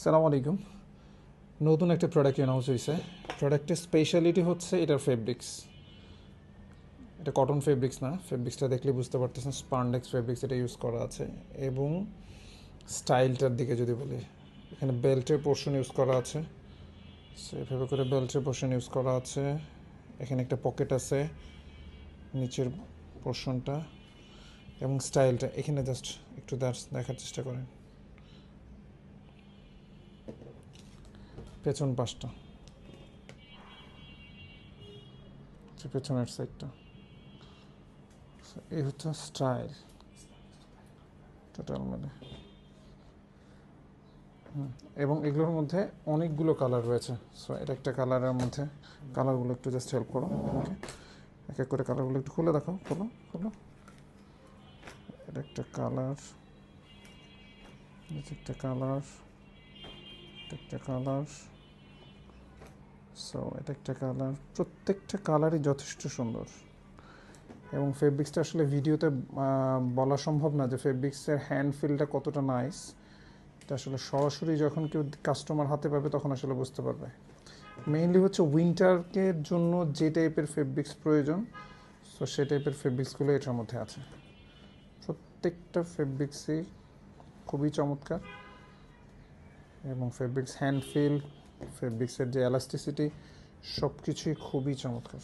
আসসালামু আলাইকুম। নতুন একটা প্রোডাক্ট অ্যানাউন্স হয়েছে। প্রোডাক্টের স্পেশালিটি হচ্ছে এটার ফেব্রিক্স। এটা কটন ফেব্রিক্স না, ফেব্রিক্সটা দেখলে বুঝতে পারতেছেন স্পান্ডেক্স ফেব্রিক্স এটা ইউজ করা আছে। এবং স্টাইলটার দিকে যদি বলি, এখানে বেল্টের পোর্শন ইউজ করা আছে, সেভাবে করে বেল্টের পোর্শন ইউজ করা আছে। এখানে একটা পকেট আছে নিচের পোর্শনটা, এবং স্টাইলটা এখানে জাস্ট একটু দেখার চেষ্টা করেন। পেছন পাশটা, পেছনের সাইডটা, এই হচ্ছে স্টাইল টোটাল মানে। এবং এগুলোর মধ্যে অনেকগুলো কালার রয়েছে। সো এটা একটা কালারের মধ্যে, কালারগুলো একটু জাস্ট হেল্প করো ওকে, এক এক করে কালারগুলো একটু খুলে দেখাও, খোলো খোলো। এটা একটা কালার, এটা একটা কালার, এটা একটা কালার, সো এটা একটা কালার। প্রত্যেকটা কালারই যথেষ্ট সুন্দর। এবং ফেব্রিক্সটা আসলে ভিডিওতে বলা সম্ভব না যে ফেব্রিক্সের হ্যান্ড ফিলটা কতটা নাইস। এটা আসলে সরাসরি যখন কেউ কাস্টমার হাতে পাবে তখন আসলে বুঝতে পারবে। মেইনলি হচ্ছে উইন্টারকে জন্য যে টাইপের ফেব্রিক্স প্রয়োজন, সো সে টাইপের ফেব্রিক্সগুলো এটার মধ্যে আছে। প্রত্যেকটা ফেব্রিক্সই খুবই চমৎকার, এবং ফেব্রিক্স হ্যান্ড ফিল, ফেব্রিক্সের যে এলাস্টিসিটি, সব কিছুই খুবই চমৎকার।